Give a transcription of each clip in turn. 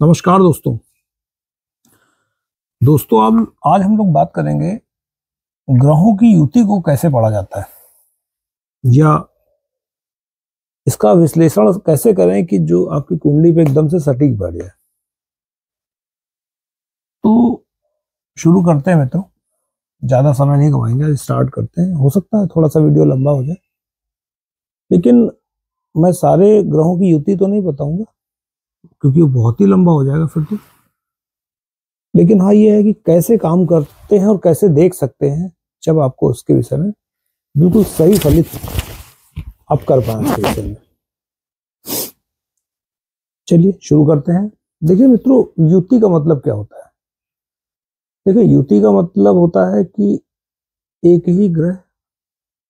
नमस्कार दोस्तों। अब आज हम लोग बात करेंगे ग्रहों की युति को कैसे पढ़ा जाता है या इसका विश्लेषण कैसे करें कि जो आपकी कुंडली पे एकदम से सटीक बैठ जाए। तो शुरू करते हैं मित्रों, ज्यादा समय नहीं गवाएंगे, आज स्टार्ट करते हैं। हो सकता है थोड़ा सा वीडियो लंबा हो जाए, लेकिन मैं सारे ग्रहों की युति तो नहीं बताऊंगा क्योंकि वो बहुत ही लंबा हो जाएगा फिर तो। लेकिन हाँ, ये है कि कैसे काम करते हैं और कैसे देख सकते हैं जब आपको उसके विषय में बिल्कुल सही फलित आप कर पाए उसके विषय में। चलिए शुरू करते हैं। देखिए मित्रों, युति का मतलब क्या होता है? देखिए, युति का मतलब होता है कि एक ही ग्रह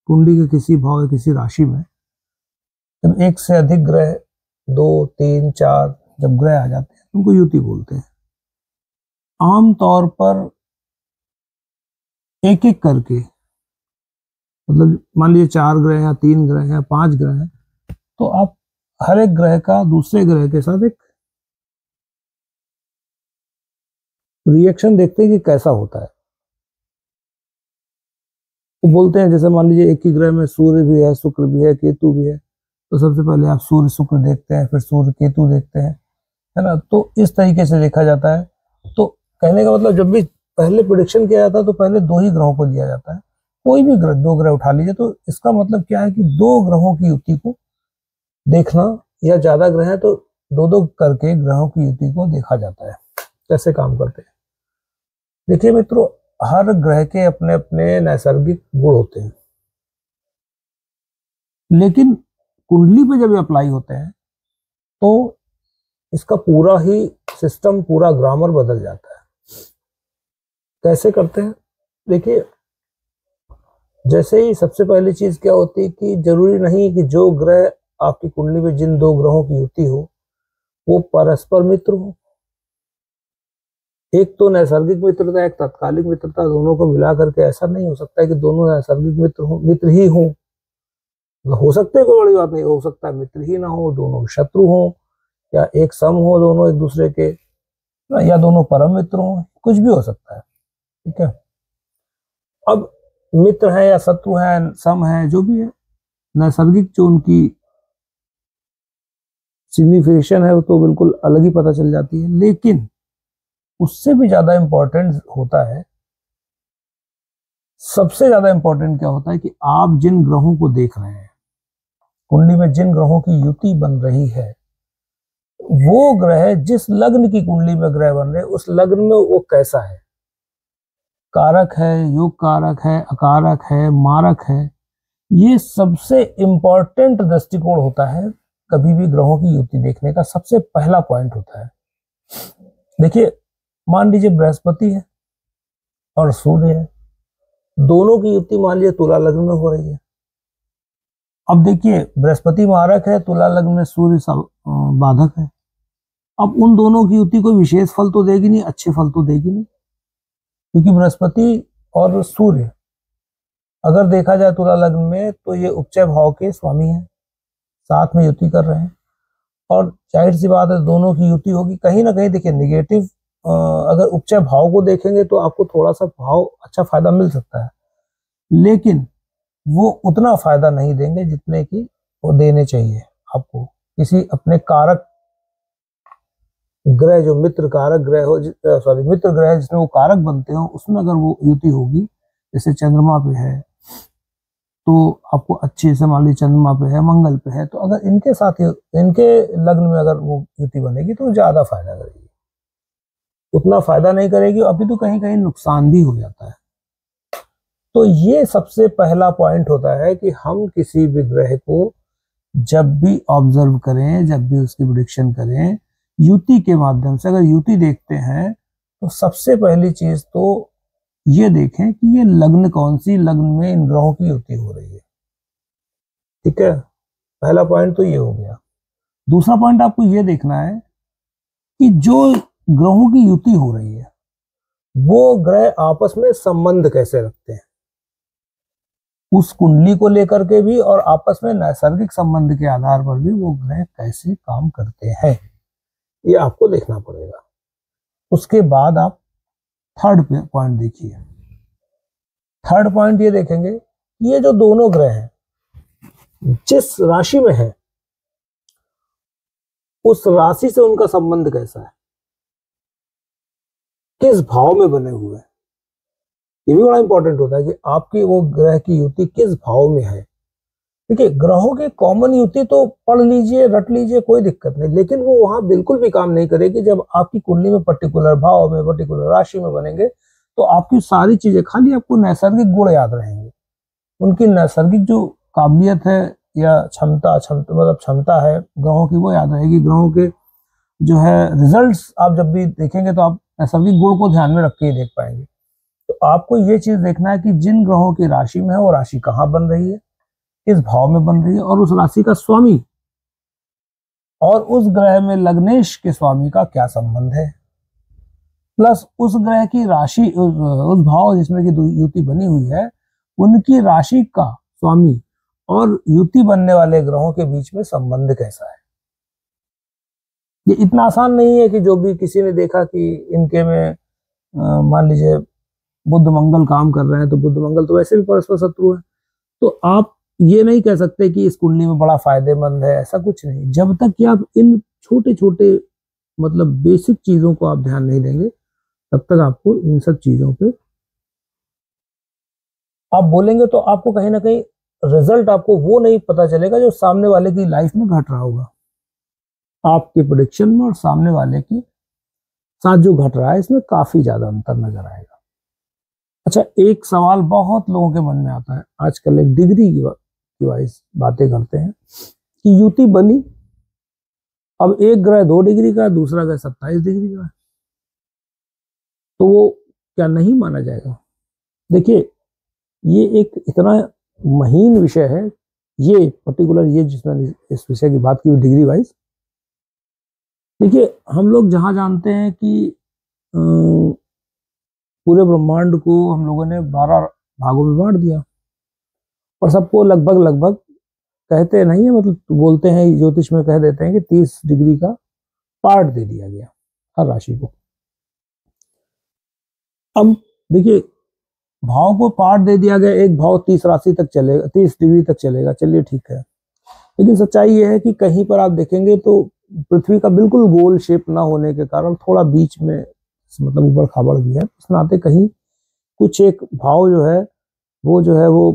कुंडली के किसी भाव या किसी राशि में जब एक से अधिक ग्रह, 2, 3, 4 जब ग्रह आ जाते हैं उनको युति बोलते हैं। आमतौर पर एक एक करके, मतलब मान लीजिए 4 ग्रह हैं या 3 ग्रह हैं या 5 ग्रह हैं, तो आप हर एक ग्रह का दूसरे ग्रह के साथ एक रिएक्शन देखते हैं कि कैसा होता है। वो बोलते हैं, जैसे मान लीजिए एक ही ग्रह में सूर्य भी है, शुक्र भी है, केतु भी है, तो सबसे पहले आप सूर्य शुक्र देखते हैं, फिर सूर्य केतु देखते हैं, है ना। तो इस तरीके से देखा जाता है। तो कहने का मतलब, जब भी पहले प्रिडिक्शन किया जाता है तो पहले 2 ही ग्रहों को लिया जाता है। कोई भी ग्रह, 2 ग्रह उठा लीजिए, तो इसका मतलब क्या है कि 2 ग्रहों की युति को देखना, या ज्यादा ग्रह है तो 2-2 करके ग्रहों की युति को देखा जाता है। कैसे काम करते हैं देखिए मित्रों, हर ग्रह के अपने अपने नैसर्गिक गुण होते हैं, लेकिन कुंडली पे जब अप्लाई होते हैं तो इसका पूरा ही सिस्टम, पूरा ग्रामर बदल जाता है। कैसे करते हैं देखिए, जैसे ही सबसे पहली चीज क्या होती है कि जरूरी नहीं कि जो ग्रह आपकी कुंडली में, जिन 2 ग्रहों की युति हो, वो परस्पर मित्र हो। एक तो नैसर्गिक मित्रता, एक तात्कालिक मित्रता, दोनों को मिला करके ऐसा नहीं हो सकता है कि दोनों नैसर्गिक मित्र ही हों। हो सकते हैं, कोई बड़ी बात नहीं, हो सकता है मित्र ही ना हो, दोनों शत्रु हों, या एक सम हो दोनों एक दूसरे के, या दोनों परम मित्र हों, कुछ भी हो सकता है। ठीक है, अब मित्र है या शत्रु है, सम है, जो भी है, नैसर्गिक जो उनकी सिग्निफिकेशन है वो तो बिल्कुल अलग ही पता चल जाती है। लेकिन उससे भी ज्यादा इंपॉर्टेंट होता है, सबसे ज्यादा इंपॉर्टेंट क्या होता है कि आप जिन ग्रहों को देख रहे हैं, कुंडली में जिन ग्रहों की युति बन रही है, वो ग्रह जिस लग्न की कुंडली में ग्रह बन रहे, उस लग्न में वो कैसा है, कारक है, योग कारक है, अकारक है, मारक है। ये सबसे इंपॉर्टेंट दृष्टिकोण होता है कभी भी ग्रहों की युति देखने का, सबसे पहला पॉइंट होता है। देखिए, मान लीजिए बृहस्पति है और सूर्य है, दोनों की युति मान लीजिए तुला लग्न में हो रही है। अब देखिए, बृहस्पति मारक है, तुला लग्न में सूर्य बाधक है। अब उन दोनों की युति कोई विशेष फल तो देगी नहीं, अच्छे फल तो देगी नहीं, क्योंकि बृहस्पति और सूर्य अगर देखा जाए तुला लग्न में, तो ये उपचय भाव के स्वामी हैं, साथ में युति कर रहे हैं, और जाहिर सी बात है दोनों की युति होगी कहीं ना कहीं। देखिए, निगेटिव अगर उपचय भाव को देखेंगे तो आपको थोड़ा सा भाव अच्छा फायदा मिल सकता है, लेकिन वो उतना फायदा नहीं देंगे जितने की वो देने चाहिए आपको। किसी अपने कारक ग्रह, जो मित्र कारक ग्रह हो, सॉरी मित्र ग्रह जिसमें वो कारक बनते हो, उसमें अगर वो युति होगी, जैसे चंद्रमा पे है तो आपको अच्छे से, मान लीजिए चंद्रमा पे है, मंगल पे है, तो अगर इनके साथ, इनके लग्न में अगर वो युति बनेगी तो ज्यादा फायदा करेगी। उतना फायदा नहीं करेगी, अभी तो कहीं कहीं नुकसान भी हो जाता है। तो ये सबसे पहला पॉइंट होता है कि हम किसी भी ग्रह को जब भी ऑब्जर्व करें, जब भी उसकी प्रेडिक्शन करें, युति के माध्यम से अगर युति देखते हैं, तो सबसे पहली चीज तो ये देखें कि ये लग्न कौन सी लग्न में इन ग्रहों की युति हो रही है। ठीक है, पहला पॉइंट तो ये हो गया। दूसरा पॉइंट आपको ये देखना है कि जो ग्रहों की युति हो रही है, वो ग्रह आपस में संबंध कैसे रखते हैं, उस कुंडली को लेकर के भी, और आपस में नैसर्गिक संबंध के आधार पर भी वो ग्रह कैसे काम करते हैं। ये आपको देखना पड़ेगा। उसके बाद आप थर्ड पॉइंट देखिए। थर्ड पॉइंट ये देखेंगे, ये जो दोनों ग्रह हैं जिस राशि में है उस राशि से उनका संबंध कैसा है, किस भाव में बने हुए हैं। ये भी बड़ा इंपॉर्टेंट होता है कि आपकी वो ग्रह की युति किस भाव में है। देखिए, ग्रहों की कॉमन युति तो पढ़ लीजिए, रट लीजिए, कोई दिक्कत नहीं, लेकिन वो वहां बिल्कुल भी काम नहीं करेगी जब आपकी कुंडली में पर्टिकुलर भाव में, पर्टिकुलर राशि में बनेंगे। तो आपकी सारी चीजें, खाली आपको नैसर्गिक गुण याद रहेंगे, उनकी नैसर्गिक जो काबिलियत है या क्षमता मतलब क्षमता है ग्रहों की, वो याद रहेगी। ग्रहों के जो है रिजल्ट्स आप जब भी देखेंगे तो आप नैसर्गिक गुण को ध्यान में रख के ही देख पाएंगे। तो आपको ये चीज देखना है कि जिन ग्रहों की राशि में है वो राशि कहाँ बन रही है, किस भाव में बन रही है, और उस राशि का स्वामी और उस ग्रह में लग्नेश के स्वामी का क्या संबंध है, प्लस उस ग्रह की राशि, उस भाव जिसमें की युति बनी हुई है, उनकी राशि का स्वामी और युति बनने वाले ग्रहों के बीच में संबंध कैसा है। ये इतना आसान नहीं है कि जो भी किसी ने देखा कि इनके में मान लीजिए बुध मंगल काम कर रहे हैं, तो बुध मंगल तो वैसे भी परस्पर शत्रु है, तो आप ये नहीं कह सकते कि इस कुंडली में बड़ा फायदेमंद है, ऐसा कुछ नहीं। जब तक कि आप इन छोटे छोटे मतलब बेसिक चीजों को आप ध्यान नहीं देंगे, तब तक आपको इन सब चीजों पे आप बोलेंगे तो आपको कहीं ना कहीं रिजल्ट आपको वो नहीं पता चलेगा जो सामने वाले की लाइफ में घट रहा होगा। आपके प्रेडिक्शन में और सामने वाले के साथ जो घट रहा है, इसमें काफी ज्यादा अंतर नजर आएगा। अच्छा, एक सवाल बहुत लोगों के मन में आता है आजकल, एक डिग्री की वाइज बातें करते हैं कि युति बनी, अब एक ग्रह 2 डिग्री का, दूसरा ग्रह 27 डिग्री का है, तो वो क्या नहीं माना जाएगा। देखिए, ये एक इतना महीन विषय है, ये पर्टिकुलर, ये जिसमें इस विषय की बात की डिग्री वाइज। देखिए, हम लोग जहां जानते हैं कि पूरे ब्रह्मांड को हम लोगों ने 12 भागों में बांट दिया, और सबको लगभग कहते नहीं है, मतलब बोलते हैं ज्योतिष में, कह देते हैं कि 30 डिग्री का पार्ट दे दिया गया हर राशि को। अब देखिए, भाव को पार्ट दे दिया गया, एक भाव 30 राशि तक चलेगा, 30 डिग्री तक चलेगा, चलिए ठीक है। लेकिन सच्चाई ये है कि कहीं पर आप देखेंगे तो पृथ्वी का बिल्कुल गोल शेप ना होने के कारण थोड़ा बीच में मतलब ऊबड़ खाबड़ भी है, उस नाते कहीं कुछ एक भाव जो है वो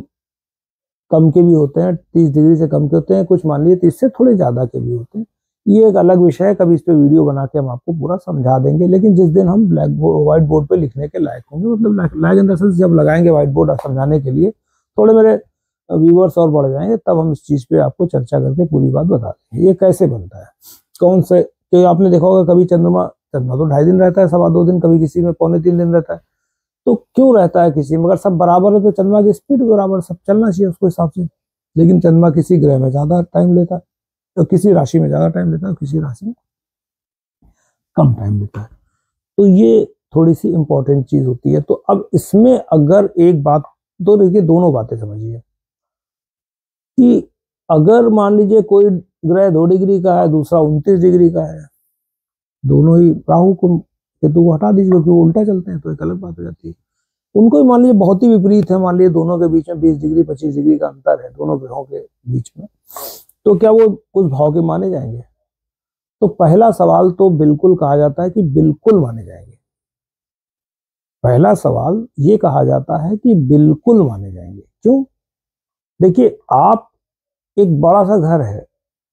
कम के भी होते हैं, 30 डिग्री से कम के होते हैं, कुछ मान लीजिए 30 से थोड़े ज्यादा के भी होते हैं। ये एक अलग विषय है, कभी इस पे वीडियो बना के हम आपको पूरा समझा देंगे। लेकिन जिस दिन हम व्हाइट बोर्ड पे लिखने के लायक होंगे, मतलब लायक इन द सेंस जब लगाएंगे व्हाइट बोर्ड समझाने के लिए, थोड़े मेरे व्यूअर्स और बढ़ जाएंगे, तब हम इस चीज पे आपको चर्चा करके पूरी बात बता देंगे। ये कैसे बनता है, कौन से, कि आपने देखा होगा कभी चंद्रमा तो 2.5 दिन रहता है, 2.25 दिन, कभी किसी में 3.25 दिन रहता है। तो क्यों रहता है किसी में? अगर सब बराबर है तो चंद्रमा की स्पीड बराबर, सब चलना चाहिए उसको हिसाब से। लेकिन चंद्रमा किसी ग्रह में ज्यादा टाइम लेता है, तो किसी राशि में ज्यादा टाइम लेता है, किसी राशि में कम टाइम लेता है। तो ये थोड़ी सी इंपॉर्टेंट चीज होती है। तो अब इसमें अगर एक बात, तो देखिए दोनों बातें समझिए कि अगर मान लीजिए कोई ग्रह 2 डिग्री का है, दूसरा 29 डिग्री का है, दोनों ही राहु को केतु को हटा दीजिए क्योंकि वो उल्टा चलते हैं, तो एक अलग बात हो जाती है। उनको ही मान लीजिए बहुत ही विपरीत है, मान लीजिए दोनों के बीच में 20 डिग्री 25 डिग्री का अंतर है दोनों ग्रहों के बीच में, तो क्या वो उस भाव के माने जाएंगे? तो पहला सवाल तो बिल्कुल कहा जाता है कि बिल्कुल माने जाएंगे। पहला सवाल ये कहा जाता है कि बिल्कुल माने जाएंगे। क्यों? देखिए, आप एक बड़ा सा घर है,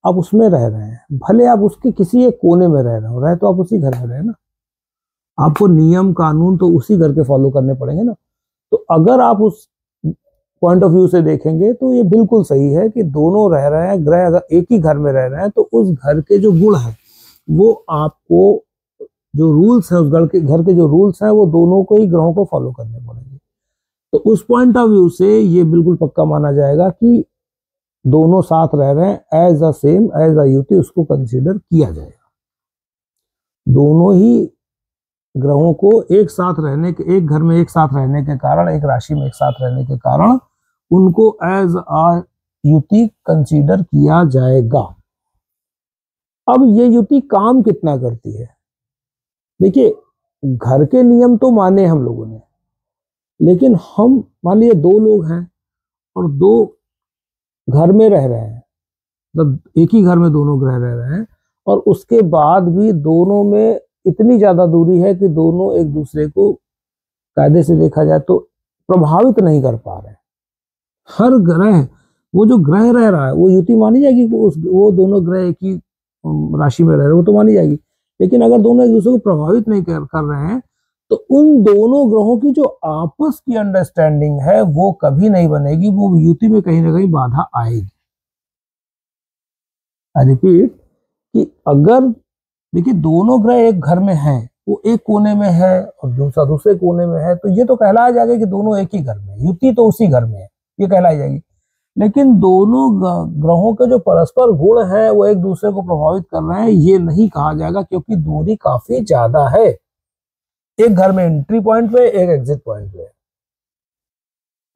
आप उसमें रह रहे हैं, भले आप उसके किसी एक कोने में रह रहे हो, रहे तो आप उसी घर में रहे ना, आपको नियम कानून तो उसी घर के फॉलो करने पड़ेंगे ना। तो अगर आप उस पॉइंट ऑफ व्यू से देखेंगे तो ये बिल्कुल सही है कि दोनों रह रहे हैं, ग्रह अगर एक ही घर में रह रहे हैं, तो उस घर के जो गुण है वो आपको, जो रूल्स है उस घर के जो रूल्स हैं वो दोनों को ही ग्रहों को फॉलो करने पड़ेंगे। तो उस पॉइंट ऑफ व्यू से ये बिल्कुल पक्का माना जाएगा कि दोनों साथ रह रहे हैं, as a same, as a युति उसको कंसीडर किया जाएगा। दोनों ही ग्रहों को एक साथ रहने के, एक घर में एक साथ रहने के कारण, एक राशि में एक साथ रहने के कारण उनको एज अ युति कंसीडर किया जाएगा। अब ये युति काम कितना करती है? देखिए, घर के नियम तो माने हम लोगों ने, लेकिन हम मान लीजिए दो लोग हैं और दो घर में रह रहे हैं, मतलब एक ही घर में दोनों रह रहे हैं, और उसके बाद भी दोनों में इतनी ज्यादा दूरी है कि दोनों एक दूसरे को कायदे से देखा जाए तो प्रभावित नहीं कर पा रहे। हर ग्रह, वो जो ग्रह रह रहा है वो युति मानी जाएगी, वो दोनों ग्रह एक ही राशि में रह रहे हैं, वो तो मानी जाएगी। लेकिन अगर दोनों एक दूसरे को प्रभावित नहीं कर रहे हैं तो उन दोनों ग्रहों की जो आपस की अंडरस्टैंडिंग है वो कभी नहीं बनेगी, वो युति में कहीं ना कहीं बाधा आएगी। आई रिपीट कि अगर देखिए दोनों ग्रह एक घर में हैं, वो एक कोने में है और दूसरा दूसरे कोने में है, तो ये तो कहलाया जाएगा कि दोनों एक ही घर में, युति तो उसी घर में है, ये कहलाई जाएगी। लेकिन दोनों ग्रहों के जो परस्पर गुण हैं वो एक दूसरे को प्रभावित कर रहे हैं, ये नहीं कहा जाएगा, क्योंकि दूरी काफी ज्यादा है। एक घर में एंट्री पॉइंट पे, एक एग्जिट पॉइंट पे।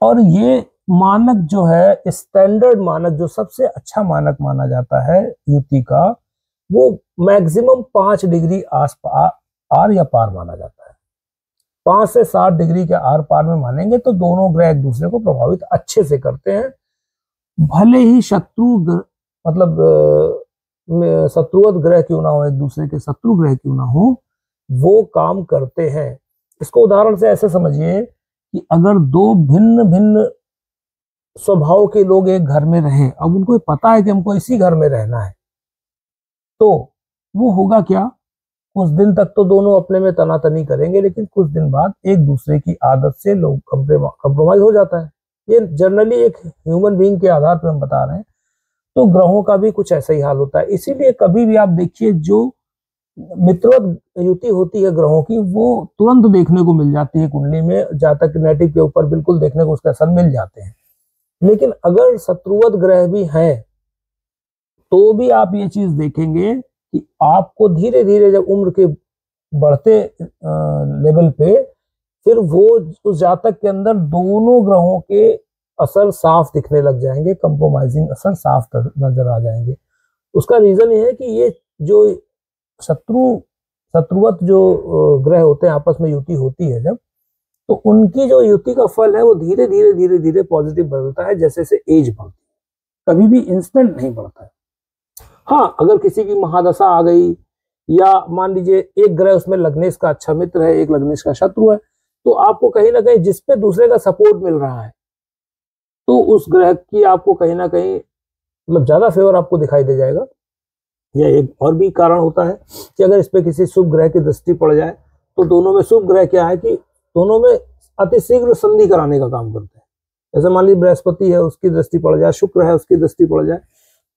और ये मानक जो है, स्टैंडर्ड मानक, जो सबसे अच्छा मानक माना जाता है युति का, वो मैक्सिमम 5 डिग्री आर या पार माना जाता है। 5 से 7 डिग्री के आर पार में मानेंगे तो दोनों ग्रह एक दूसरे को प्रभावित अच्छे से करते हैं। भले ही मतलब शत्रुवत ग्रह क्यों ना हो, एक दूसरे के शत्रु ग्रह क्यों ना हो, वो काम करते हैं। इसको उदाहरण से ऐसे समझिए कि अगर दो भिन्न भिन्न स्वभाव के लोग एक घर में रहें, अब उनको पता है कि हमको इसी घर में रहना है, तो वो होगा क्या, कुछ दिन तक तो दोनों अपने में तनातनी करेंगे, लेकिन कुछ दिन बाद एक दूसरे की आदत से लोग कंप्रोमाइज हो जाता है। ये जनरली एक ह्यूमन बीइंग के आधार पर हम बता रहे हैं। तो ग्रहों का भी कुछ ऐसा ही हाल होता है। इसीलिए कभी भी आप देखिए जो मित्रवत युति होती है ग्रहों की, वो तुरंत देखने को मिल जाती है कुंडली में, जातक नेटिव के ऊपर बिल्कुल देखने को उसके असर मिल जाते हैं। लेकिन अगर शत्रुवत ग्रह भी हैं तो भी आप ये चीज देखेंगे कि आपको धीरे धीरे जब उम्र के बढ़ते लेवल पे, फिर वो उस जातक के अंदर दोनों ग्रहों के असर साफ दिखने लग जाएंगे, कंप्रोमाइजिंग असर साफ नजर आ जाएंगे। उसका रीजन ये है कि ये जो शत्रुवत जो ग्रह होते हैं, आपस में युति होती है जब, तो उनकी जो युति का फल है वो धीरे धीरे धीरे धीरे पॉजिटिव बदलता है, जैसे जैसे एज बढ़ती है, कभी भी इंस्टेंट नहीं बढ़ता है। हाँ, अगर किसी की महादशा आ गई, या मान लीजिए एक ग्रह उसमें लग्नेश का अच्छा मित्र है, एक लग्नेश का शत्रु है, तो आपको कहीं ना कहीं जिसपे दूसरे का सपोर्ट मिल रहा है, तो उस ग्रह की आपको कहीं ना कहीं मतलब ज्यादा फेवर आपको दिखाई दे जाएगा। या एक और भी कारण होता है कि अगर इस पे किसी शुभ ग्रह की दृष्टि पड़ जाए, तो दोनों में शुभ ग्रह क्या है कि दोनों में अतिशीघ्र संधि कराने का काम करते हैं। जैसे मान लीजिए बृहस्पति है, उसकी दृष्टि पड़ जाए, शुक्र है, उसकी दृष्टि पड़ जाए,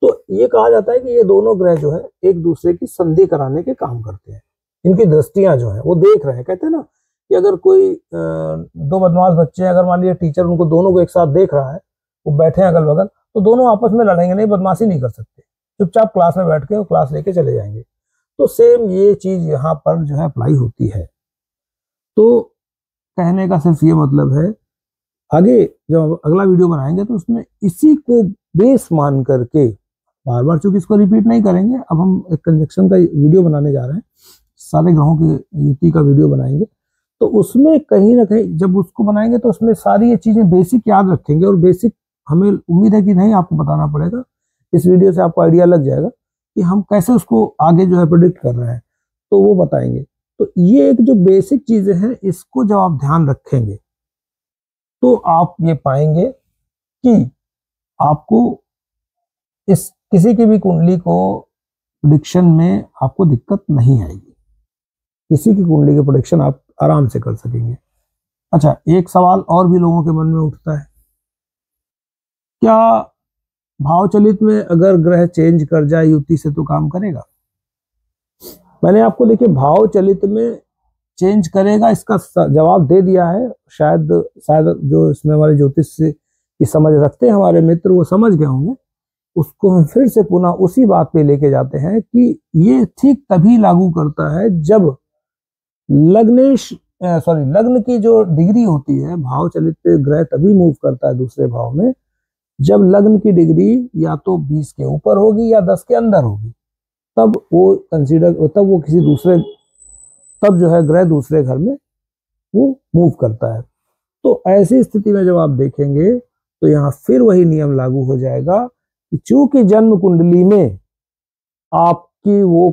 तो ये कहा जाता है कि ये दोनों ग्रह जो है एक दूसरे की संधि कराने के काम करते हैं। इनकी दृष्टियां जो है वो देख रहे हैं। कहते हैं ना कि अगर कोई दो बदमाश बच्चे हैं, अगर मान लीजिए टीचर उनको दोनों को एक साथ देख रहा है, वो बैठे हैं अगल बगल, तो दोनों आपस में लड़ेंगे नहीं, बदमाशी नहीं कर सकते, चुपचाप क्लास में बैठ के वो क्लास लेके चले जाएंगे। तो सेम ये चीज यहाँ पर जो है अप्लाई होती है। तो कहने का सिर्फ ये मतलब है, आगे जब अगला वीडियो बनाएंगे तो उसमें इसी को बेस मान करके, बार बार चूंकि इसको रिपीट नहीं करेंगे, अब हम एक कंजक्शन का वीडियो बनाने जा रहे हैं, सारे ग्रहों की युति का वीडियो बनाएंगे, तो उसमें कहीं ना कहीं जब उसको बनाएंगे तो उसमें सारी ये चीजें बेसिक याद रखेंगे, और बेसिक हमें उम्मीद है कि नहीं आपको बताना पड़ेगा, इस वीडियो से आपको आइडिया लग जाएगा कि हम कैसे उसको आगे जो है प्रेडिक्ट कर रहे हैं, तो वो बताएंगे। तो ये एक जो बेसिक चीजें हैं, इसको जब आप ध्यान रखेंगे तो आप ये पाएंगे कि आपको इस किसी की भी कुंडली को प्रेडिक्शन में आपको दिक्कत नहीं आएगी। किसी की कुंडली के प्रेडिक्शन आप आराम से कर सकेंगे। अच्छा, एक सवाल और भी लोगों के मन में उठता है, क्या भावचलित में अगर ग्रह चेंज कर जाए युति से तो काम करेगा? मैंने आपको देखिए भावचलित में चेंज करेगा इसका जवाब दे दिया है। शायद जो इसमें हमारे ज्योतिष की समझ रखते हैं हमारे मित्र, वो समझ गए होंगे। उसको हम फिर से पुनः उसी बात पे लेके जाते हैं कि ये ठीक तभी लागू करता है जब लग्न की जो डिग्री होती है, भावचलित पे ग्रह तभी मूव करता है दूसरे भाव में जब लग्न की डिग्री या तो 20 के ऊपर होगी या 10 के अंदर होगी। तब वो किसी दूसरे, तब जो है ग्रह दूसरे घर में वो मूव करता है। तो ऐसी स्थिति में जब आप देखेंगे तो यहाँ फिर वही नियम लागू हो जाएगा कि चूंकि जन्म कुंडली में आपकी वो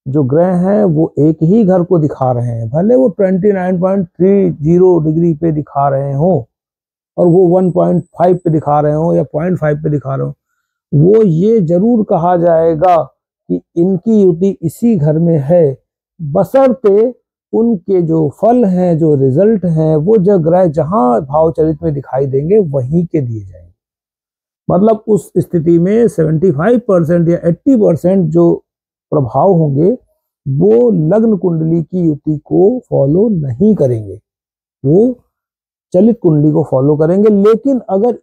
जो ग्रह हैं वो एक ही घर को दिखा रहे हैं, भले वो 29.30 डिग्री पे दिखा रहे हो और वो 1.5 पे दिखा रहे हो या 0.5 पे दिखा रहे हो, वो ये जरूर कहा जाएगा कि इनकी युति इसी घर में है, बशर्ते उनके जो फल हैं, जो रिजल्ट हैं, वो जो ग्रह जहां भाव चरित में दिखाई देंगे वहीं के दिए जाएंगे। मतलब उस स्थिति में 75% या 80% जो प्रभाव होंगे वो लग्न कुंडली की युति को फॉलो नहीं करेंगे, वो चलित कुंडली को फॉलो करेंगे। लेकिन अगर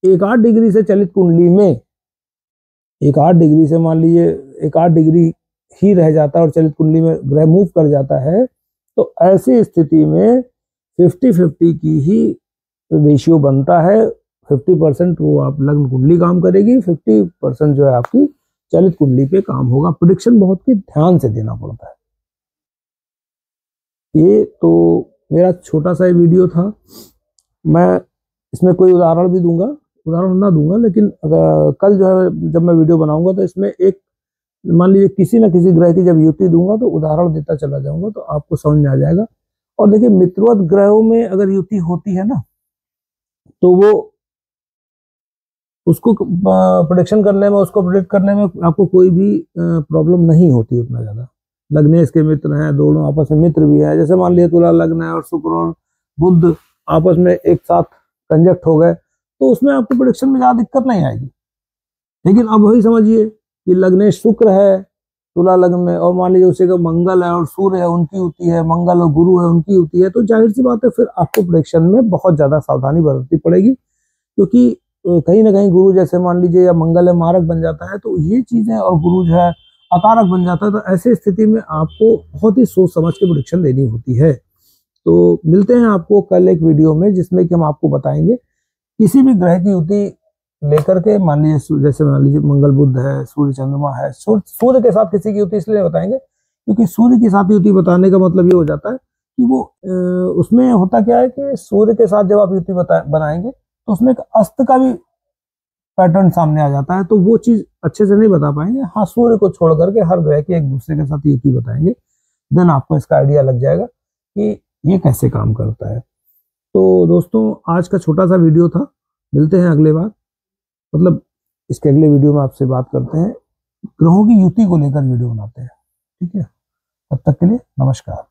1-8 डिग्री से चलित कुंडली में 1-8 डिग्री से मान लीजिए 1-8 डिग्री ही रह जाता है और चलित कुंडली में ग्रह मूव कर जाता है, तो ऐसी स्थिति में 50-50 की ही रेशियो बनता है। 50% वो आप लग्न कुंडली काम करेगी, 50% जो है आपकी चलित कुंडली पे काम होगा। प्रेडिक्शन बहुत ही ध्यान से देना पड़ता है। ये तो मेरा छोटा सा वीडियो था, मैं इसमें कोई उदाहरण भी दूंगा, उदाहरण ना दूंगा, लेकिन अगर कल जो है जब मैं वीडियो बनाऊंगा तो इसमें एक मान लीजिए किसी न किसी ग्रह की जब युति दूंगा तो उदाहरण देता चला जाऊंगा, तो आपको समझ में आ जाएगा। और देखिए मित्रवत ग्रहों में अगर युति होती है ना, तो वो उसको प्रोडिक्शन करने में, उसको प्रोडिक्ट करने में आपको कोई भी प्रॉब्लम नहीं होती उतना ज्यादा। लग्नेश के मित्र हैं, दोनों आपस में मित्र भी है, जैसे मान लिया तुला लग्न है और शुक्र और बुध आपस में एक साथ कंजक्ट हो गए, तो उसमें आपको प्रोडिक्शन में ज्यादा दिक्कत नहीं आएगी। लेकिन अब वही समझिए कि लग्नेश शुक्र है तुला लग्न में, और मान लीजिए उसी का मंगल है और सूर्य है, उनकी होती है, मंगल और गुरु है उनकी होती है, तो जाहिर सी बात है फिर आपको प्रेडिक्शन में बहुत ज्यादा सावधानी बरतनी पड़ेगी, क्योंकि कहीं ना कहीं गुरु जैसे मान लीजिए या मंगल है मारक बन जाता है, तो ये चीजें, और गुरु जो है अकारक बन जाता है, तो ऐसी स्थिति में आपको बहुत ही सोच समझ के प्रेडिक्शन देनी होती है। तो मिलते हैं आपको कल एक वीडियो में, जिसमें कि हम आपको बताएंगे किसी भी ग्रह की युति लेकर के, मान लीजिए जैसे मान लीजिए मंगल बुध है, सूर्य चंद्रमा है, सूर्य के साथ किसी की युति इसलिए बताएंगे क्योंकि सूर्य के साथ युति बताने का मतलब ये हो जाता है कि वो उसमें होता क्या है कि सूर्य के साथ जब आप युति बनाएंगे तो उसमें एक अस्त का भी पैटर्न सामने आ जाता है, तो वो चीज अच्छे से नहीं बता पाएंगे। हाँ, सूर्य को छोड़ करके हर ग्रह की एक दूसरे के साथ युति बताएंगे, देन आपको इसका आइडिया लग जाएगा कि ये कैसे काम करता है। तो दोस्तों आज का छोटा सा वीडियो था, मिलते हैं अगले बार, मतलब इसके अगले वीडियो में आपसे बात करते हैं, ग्रहों की युति को लेकर वीडियो बनाते हैं। ठीक है, तब तक के लिए नमस्कार।